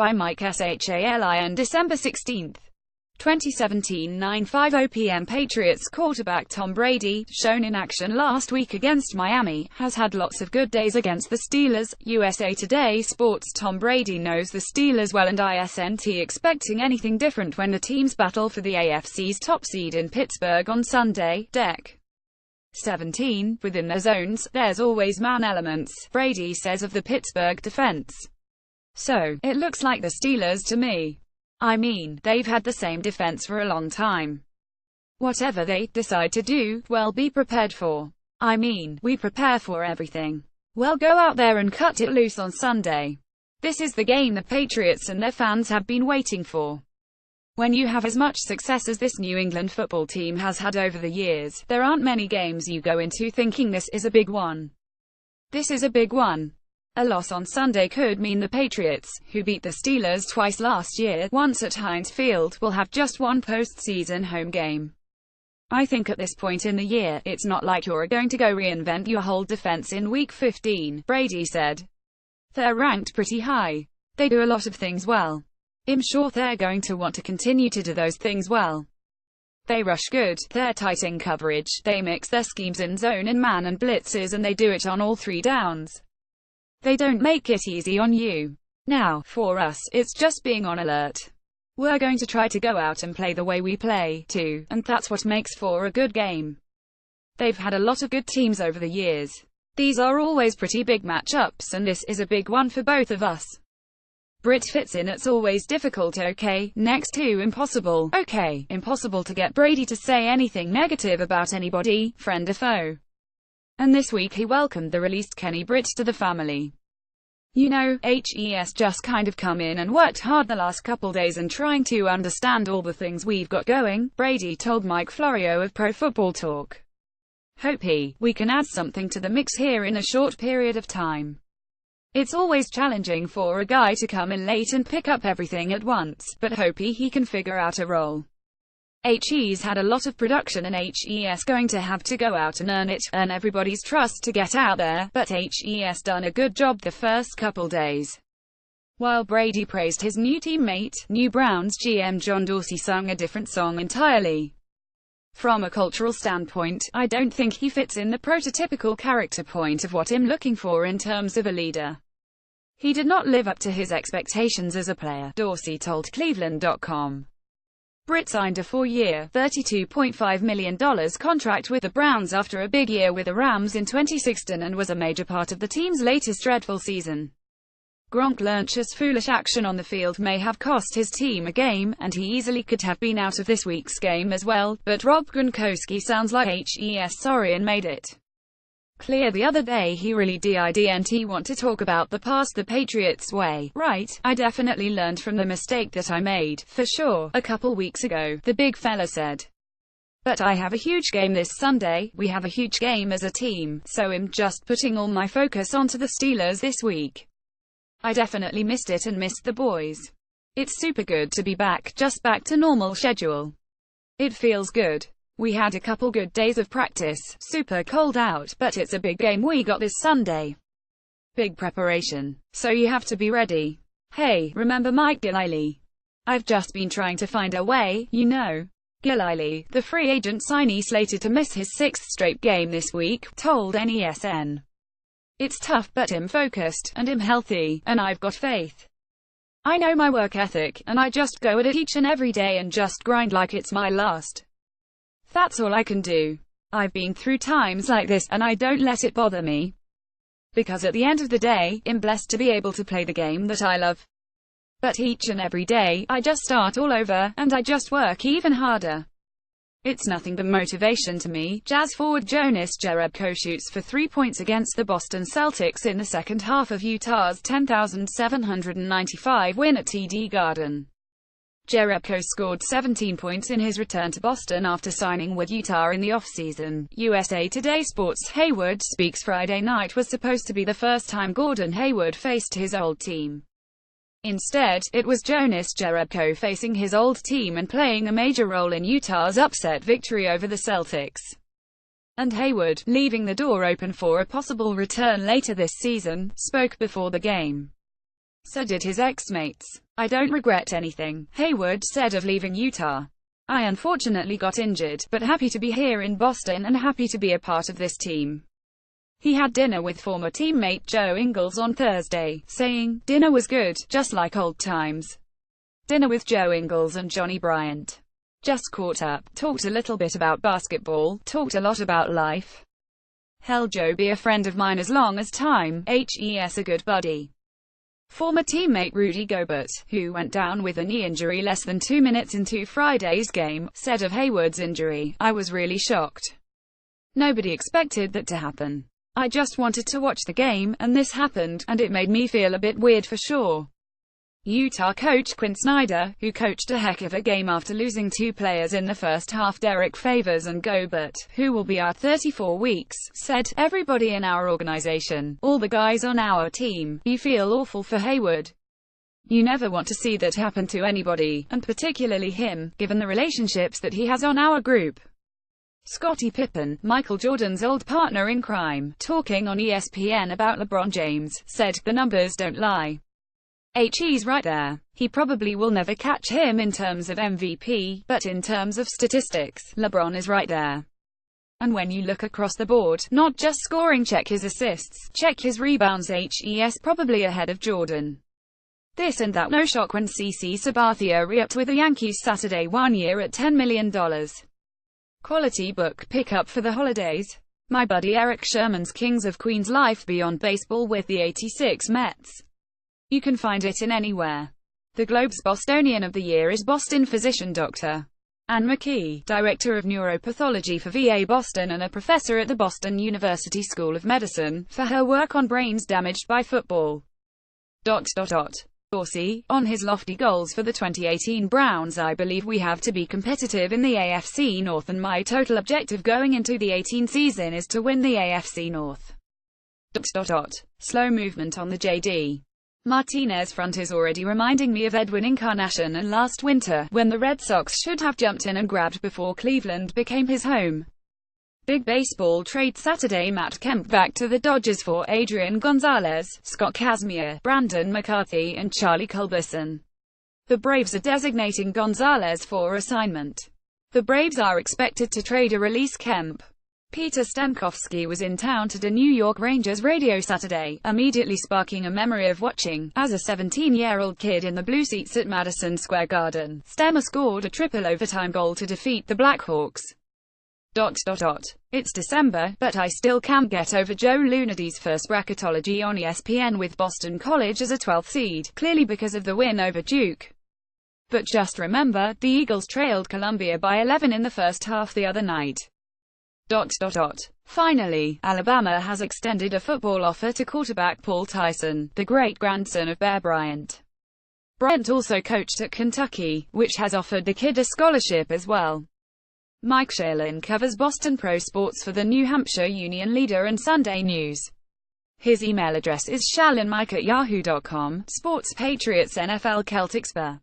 by Mike Shalin. December 16, 2017, 9:50 p.m. Patriots quarterback Tom Brady, shown in action last week against Miami, has had lots of good days against the Steelers. USA Today Sports. Tom Brady knows the Steelers well and isn't expecting anything different when the teams battle for the AFC's top seed in Pittsburgh on Sunday. Deck 17. Within their zones, there's always man elements, Brady says of the Pittsburgh defense. So, it looks like the Steelers to me. I mean, they've had the same defense for a long time. Whatever they decide to do, well, be prepared for. I mean, we prepare for everything. Well, go out there and cut it loose on Sunday. This is the game the Patriots and their fans have been waiting for. When you have as much success as this New England football team has had over the years, there aren't many games you go into thinking this is a big one. This is a big one. A loss on Sunday could mean the Patriots, who beat the Steelers twice last year, once at Heinz Field, will have just one postseason home game. I think at this point in the year, it's not like you're going to go reinvent your whole defense in Week 15, Brady said. They're ranked pretty high. They do a lot of things well. I'm sure they're going to want to continue to do those things well. They rush good, they're tight in coverage, they mix their schemes in zone and man and blitzes, and they do it on all three downs. They don't make it easy on you. Now, for us, it's just being on alert. We're going to try to go out and play the way we play, too, and that's what makes for a good game. They've had a lot of good teams over the years. These are always pretty big matchups, and this is a big one for both of us. Brit fits in. It's always difficult, okay, next to impossible, okay, impossible to get Brady to say anything negative about anybody, friend or foe. And this week he welcomed the released Kenny Britt to the family. You know, he's just kind of come in and worked hard the last couple days and trying to understand all the things we've got going, Brady told Mike Florio of Pro Football Talk. Hope we can add something to the mix here in a short period of time. It's always challenging for a guy to come in late and pick up everything at once, but hope he can figure out a role. He's had a lot of production and he's going to have to go out and earn everybody's trust to get out there, but he's done a good job the first couple days. While Brady praised his new teammate, new Browns GM John Dorsey sung a different song entirely. From a cultural standpoint, I don't think he fits in the prototypical character point of what I'm looking for in terms of a leader. He did not live up to his expectations as a player, Dorsey told Cleveland.com. Britt signed a 4-year, $32.5 million contract with the Browns after a big year with the Rams in 2016 and was a major part of the team's latest dreadful season. Gronk Lynch's foolish action on the field may have cost his team a game, and he easily could have been out of this week's game as well, but Rob Gronkowski sounds like he's sorry and made it clear the other day he really didn't want to talk about the past the Patriots way. Right, I definitely learned from the mistake that I made, for sure, a couple weeks ago, the big fella said. But I have a huge game this Sunday, we have a huge game as a team, so I'm just putting all my focus onto the Steelers this week. I definitely missed it and missed the boys. It's super good to be back, just back to normal schedule. It feels good. We had a couple good days of practice, super cold out, but it's a big game we got this Sunday. Big preparation. So you have to be ready. Hey, remember Mike Gillislee? I've just been trying to find a way, you know. Gillislee, the free agent signee slated to miss his 6th straight game this week, told NESN. It's tough, but I'm focused, and I'm healthy, and I've got faith. I know my work ethic, and I just go at it each and every day and just grind like it's my last. That's all I can do. I've been through times like this, and I don't let it bother me. Because at the end of the day, I'm blessed to be able to play the game that I love. But each and every day, I just start all over, and I just work even harder. It's nothing but motivation to me. Jazz forward Jonas Jerebko shoots for 3 points against the Boston Celtics in the second half of Utah's 10,795 win at TD Garden. Jerebko scored 17 points in his return to Boston after signing with Utah in the offseason. USA Today Sports. Hayward speaks. Friday night was supposed to be the first time Gordon Hayward faced his old team. Instead, it was Jonas Jerebko facing his old team and playing a major role in Utah's upset victory over the Celtics. And Hayward, leaving the door open for a possible return later this season, spoke before the game. So did his ex-mates. I don't regret anything, Hayward said of leaving Utah. I unfortunately got injured, but happy to be here in Boston and happy to be a part of this team. He had dinner with former teammate Joe Ingles on Thursday, saying, "Dinner was good, just like old times. Dinner with Joe Ingles and Johnny Bryant. Just caught up, talked a little bit about basketball, talked a lot about life. Hell, Joe be a friend of mine as long as time, hes a good buddy." Former teammate Rudy Gobert, who went down with a knee injury less than 2 minutes into Friday's game, said of Hayward's injury, "I was really shocked. Nobody expected that to happen. I just wanted to watch the game, and this happened, and it made me feel a bit weird for sure." Utah coach Quinn Snyder, who coached a heck of a game after losing 2 players in the first half, Derek Favors and Gobert, who will be out 34 weeks, said, "Everybody in our organization, all the guys on our team, you feel awful for Hayward. You never want to see that happen to anybody, and particularly him, given the relationships that he has on our group." Scottie Pippen, Michael Jordan's old partner in crime, talking on ESPN about LeBron James, said, "The numbers don't lie. He's right there. He probably will never catch him in terms of MVP, but in terms of statistics, LeBron is right there. And when you look across the board, not just scoring, check his assists, check his rebounds, he's probably ahead of Jordan. This and that, no shock when CC Sabathia re-upped with the Yankees Saturday, 1 year at $10 million. Quality book pickup for the holidays. My buddy Eric Sherman's Kings of Queens Life Beyond Baseball with the '86 Mets. You can find it in anywhere. The Globe's Bostonian of the Year is Boston physician Dr. Ann McKee, Director of Neuropathology for VA Boston and a professor at the Boston University School of Medicine, for her work on brains damaged by football. Dorsey, on his lofty goals for the 2018 Browns, "I believe we have to be competitive in the AFC North, and my total objective going into the 18 season is to win the AFC North." Slow movement on the JD Martinez front is already reminding me of Edwin Encarnacion and last winter, when the Red Sox should have jumped in and grabbed before Cleveland became his home. Big baseball trade Saturday, Matt Kemp back to the Dodgers for Adrian Gonzalez, Scott Kazmir, Brandon McCarthy and Charlie Culberson. The Braves are designating Gonzalez for assignment. The Braves are expected to trade or release Kemp. Peter Stankowski was in town to the New York Rangers radio Saturday, immediately sparking a memory of watching, as a 17-year-old kid in the blue seats at Madison Square Garden. Stemmer scored a triple overtime goal to defeat the Blackhawks. It's December, but I still can't get over Joe Lunardi's first bracketology on ESPN with Boston College as a 12th seed, clearly because of the win over Duke. But just remember, the Eagles trailed Columbia by 11 in the first half the other night. Finally, Alabama has extended a football offer to quarterback Paul Tyson, the great-grandson of Bear Bryant. Bryant also coached at Kentucky, which has offered the kid a scholarship as well. Mike Shalin covers Boston pro sports for the New Hampshire Union Leader and Sunday News. His email address is shalinmike@yahoo.com. Sports, Patriots, NFL, Celtics, Bear.